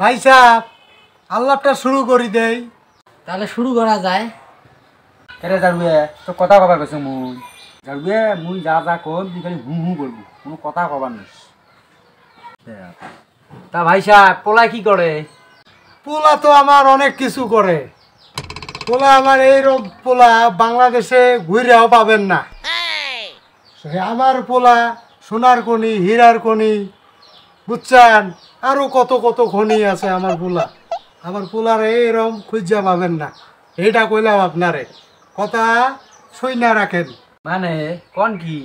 ভাই সাহেব আল্লাহটা শুরু করি দেই। তাহলে শুরু করা যায়। কেরে যাবে তো কথা কবার কইছ মুই যাবে মুই যা যা কম তুই খালি হু হু করবি কোনো কথা কবার নাই। তা ভাই সাহেব পোলা কি করে? পোলা তো আমার অনেক কিছু করে। পোলা আমার এইরকম পোলা বাংলাদেশে ঘুরেও পাবেন না। আমার পোলা সোনার খনি, হীরার খনি, বুঝছেন, আরো কত কত খনি আছে আমার পোলা। আমার পোলার এইরকম খুঁজা পাবেন না, এইটা কইলাম আপনারে, কথা সই না রাখেন। মানে কোন কি?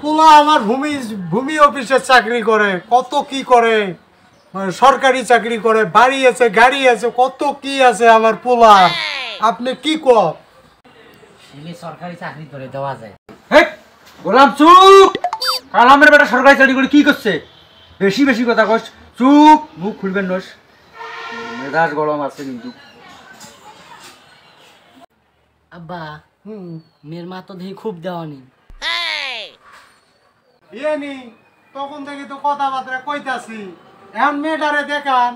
পোলা আমার ভূমি ভূমি অফিসে চাকরি করে, কত কি করে, মানে সরকারি চাকরি করে, বাড়ি আছে, গাড়ি আছে, কত কি আছে আমার পোলা। আপনি কি কর? সরকারি চাকরি করে দেওয়া যায়। হেই গোলাম চুপ! কালামের বেটা সরকারি চাকরি করে কি করছে? বেশি বেশি কথা কস, চুপ! মুখ খুলবেন নস, মেজাজ গরম আছে কিন্তু। আব্বা মেয়ের মা তো দেখি খুব দেওয়ানি। নি তখন থেকে তো কথাবার্তা কইতাছি, এখন মেয়েটারে দেখান।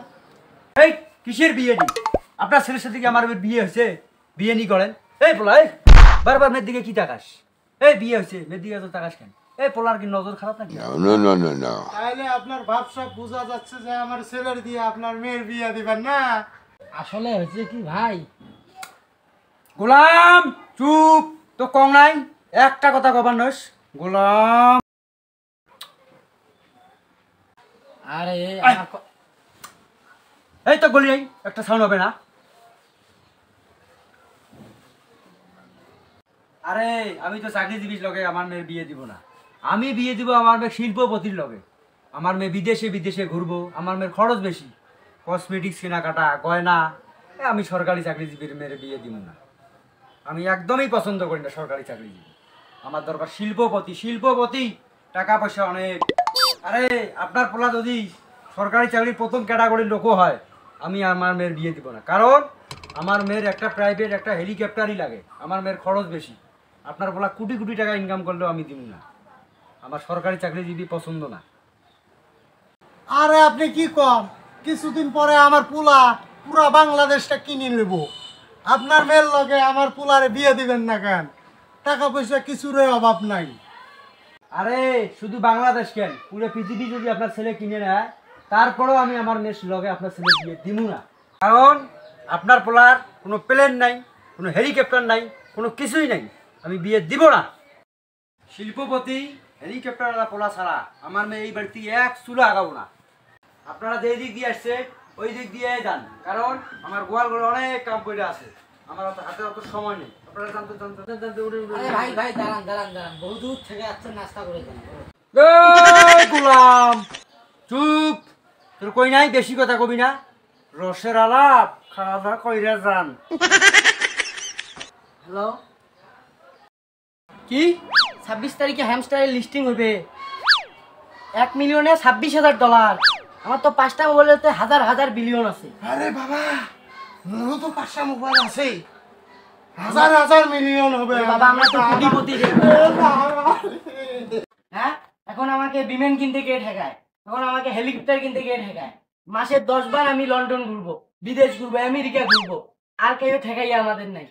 এই কিসের বিয়ে নি? আপনার ছেলের সাথে কি আমার বিয়ে হয়েছে? বিয়ে নি করেন? এই পোলা, এই বারবার মেয়ের দিকে কি তাকাস? এই বিয়ে হয়েছে মেয়ের দিকে তো তাকাস কেন? এই পোলার কি নজর খারাপ নাকি? তাইলে আপনার ভাবসা বোঝা যাচ্ছে যে আমার ছেলের দিয়ে আপনার মেয়ের বিয়ে দিবেন না। আসলে হয়েছে কি ভাই, গোলাম চুপ! তো কম নাই, একটা কথা কবার নস। গোলাম আরে এই তো বলি একটা সাউন্ড হবে না। আরে আমি তো চাকরিজীবীর লগে আমার মেয়ের বিয়ে দিব না। আমি বিয়ে দিব আমার মেয়ে শিল্পপতির লগে। আমার মেয়ে বিদেশে বিদেশে ঘুরবো, আমার মেয়ের খরচ বেশি, কসমেটিক্স কেনাকাটা, গয়না। আমি সরকারি চাকরিজীবীর মেয়ের বিয়ে দিব না। আমি একদমই পছন্দ করি না সরকারি চাকরিজীবী। আমার দরকার শিল্পপতি। শিল্পপতি, টাকা পয়সা অনেক। আরে আপনার পোলা যদি সরকারি চাকরির প্রথম ক্যাটাগরির লোকও হয়, আমি আমার মেয়ের বিয়ে দিব না। কারণ আমার মেয়ের একটা প্রাইভেট একটা হেলিকপ্টারই লাগে, আমার মেয়ের খরচ বেশি। আপনার পোলা কোটি কোটি টাকা ইনকাম করলেও আমি দিব না। আমার সরকারি চাকরিজীবী পছন্দ না। আরে আপনি কি কম, কিছুদিন পরে আমার পোলা পুরা বাংলাদেশটা কিনে নেব। আপনার মেয়ের লগে আমার পোলারে বিয়ে দিবেন না কেন? টাকা পয়সা কিছুর অভাব নাই। আরে শুধু বাংলাদেশ কেন, পুরো পৃথিবী যদি আপনার ছেলে কিনে নেয়, তারপরেও আমি আমার মেয়ের লগে আপনার ছেলে বিয়ে দিব না। কারণ আপনার পোলার কোনো প্লেন নাই, কোনো হেলিকপ্টার নাই, কোনো কিছুই নাই, আমি বিয়ে দিব না। শিল্পপতি হেলিকপ্টার পোলা ছাড়া আমার মেয়ে এই বাড়িতে এক চুলো আগাবো না। আপনারা যে দিক দিয়ে আসছে ওই দিক দিয়ে যান, কারণ আমার গোয়াল ঘরে অনেক কাম করে আছে, আমার হাতে অত সময় নেই। আপনারা জানতে জানতে জানতে উঠে ভাই ভাই দাঁড়ান দাঁড়ান দাঁড়ান, বহু দূর থেকে আসছেন, নাস্তা করে দেন। গোলাম চুপ! তোর কই নাই বেশি কথা কবি না, রসের আলাপ খাওয়া দাওয়া কইরা যান। হ্যালো, কি 26 তারিখে হ্যামস্টারের লিস্টিং হবে, $1,26,000। আমার তো 5টা মোবাইলেতে হাজার হাজার বিলিয়ন আছে। আরে বাবা, মোরও তো 5টা মোবাইল আছে, হাজার হাজার মিলিয়ন হবে। বাবা আমরা তো কোটিপতি। হ্যাঁ, এখন আমাকে বিমান কিনতে কে ঠেকায়? এখন আমাকে হেলিকপ্টার কিনতে কে ঠেকায়? মাসে 10 বার আমি লন্ডন ঘুরবো, বিদেশ ঘুরবো, আমেরিকা ঘুরবো, আর কেউ ঠেকাই আমাদের নাই।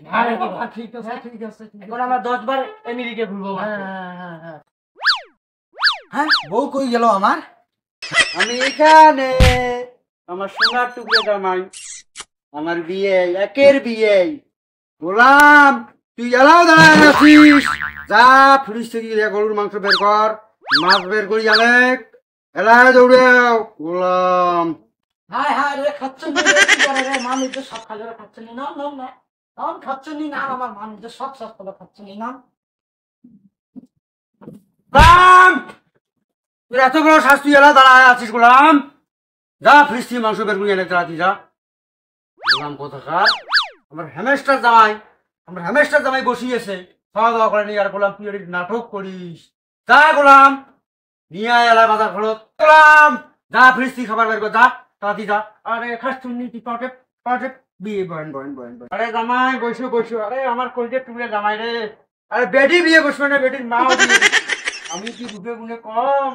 ঠিক আছে ঠিক আছে। এখন আমরা 10 বার আমেরিকা ঘুরবো। হ্যাঁ বউ কই গেল আমার? আমি এখানে, আমার সোনার টুকরে জামাই, আমার বিয়ে, একের বিয়ে। গোলাম তুই এলাও দাঁড়ায় আছিস, যা ফ্রিজ থেকে গরুর মাংস বের কর, মাছ বের করি অনেক, এলায় দৌড়ে গোলাম। হায় হায় রে, খাচ্ছনি রে, মানুষ তো সব খাজরে খাচ্ছনি না, না না না খাচ্ছনি না, আমার মানুষ সব সব করে খাচ্ছনি না। গোলাম তোর এত বড় শাস্তি এলা দাঁড়ায় আছিস? গোলাম যা ফ্রিজ থেকে মাংস বের করি অনেক তাড়াতাড়ি যা। গোলাম কোথাকার, আমার হ্যামেস্টার জামাই, আমার হ্যামেস্টার জামাই বসিয়েছে, খাওয়া দাওয়া করেনি, আর গোলাম তুই এর নাটক করিস। যা গোলাম নিয়ে আয় এলা বাজার খরচ। গোলাম যা ফ্রিজ থেকে খাবার বের কর, যা তাড়াতাড়ি যা। আরে খাস শুননি তুই পাটে পাটে বিয়ে বয়েন বয়েন বয়েন। আরে জামাই বসু বসু, আরে আমার কলজে টুকরে জামাই রে, আরে বেটি বিয়ে বসবে না, বেটির মাও বিয়ে। আমি কি রূপে গুণে কম?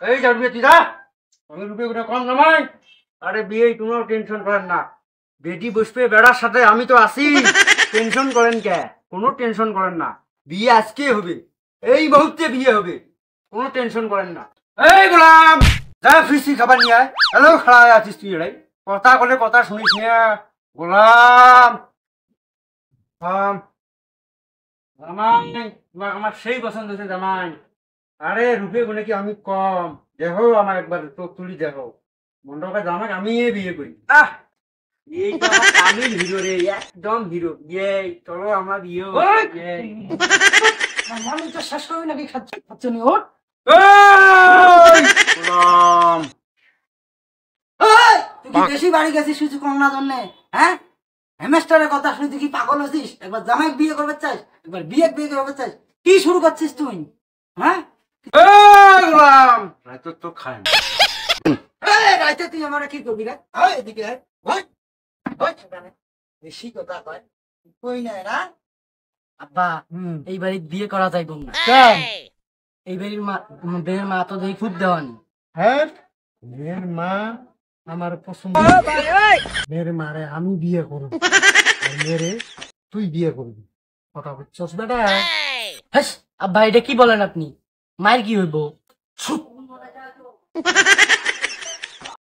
এই যা রূপে তুই যা, আমি রূপে গুণে কম জামাই? আরে বিয়ে কোনো টেনশন করেন না, বেটি বসবে বেড়ার সাথে, আমি তো আছি। টেনশন করেন কে? কোনো টেনশন করেন না, বিয়ে আজকে হবে, এই মুহূর্তে বিয়ে হবে, কোনো টেনশন করেন না। এই গোলাম, যা ফিসি খাবার নিয়ে আয়। হ্যালো, খাড়া হয়ে আছিস তুই? এরাই কথা বলে কথা শুনিস না। গোলাম জামাই, তোমার আমার সেই পছন্দ হয়েছে জামাই। আরে রূপে গুণে কি আমি কম? দেখো আমার একবার চোখ তুলি দেখো, মন্ডপে জামাই আমি বিয়ে করি। এই তো আমার তামিল হিরো রে, একদম হিরো। চলো আমার বিয়ে হবে। আমি তো শেষ করি নাকি খাচ্ছ নি? ওঠ। গোলাম, তুই কি বেশি বাড়ি গেছিস কিছু কম না জন্যে? হ্যাঁ, হেমেস্টারের কথা শুনে তুই কি পাগল হচ্ছিস? একবার জামাই বিয়ে করবে চাস, একবার বিয়ে করবে চাস, কি শুরু করছিস তুই? হ্যাঁ, গোলাম রাইতো তো খায় না। রাইতে তুই আমার কি করবি রে? আয় এদিকে আয়। ওই, ওই, বেশি কথা কয় কই নাই না। আব্বা, এই বাড়ির বিয়ে করা যাইব না। কেন? এই বাড়ির মেয়ের মা তো দেখি খুব দেওয়ানি। হ্যাঁ, মেয়ের মা আমার পছন্দ। মেয়ের মারে আমি বিয়ে করব, আর মেয়েরে তুই বিয়ে করবি। কথা বুঝছস বেটা? হ্যাঁ আব্বা, এটা কি বলেন আপনি? মায়ের কি হইব?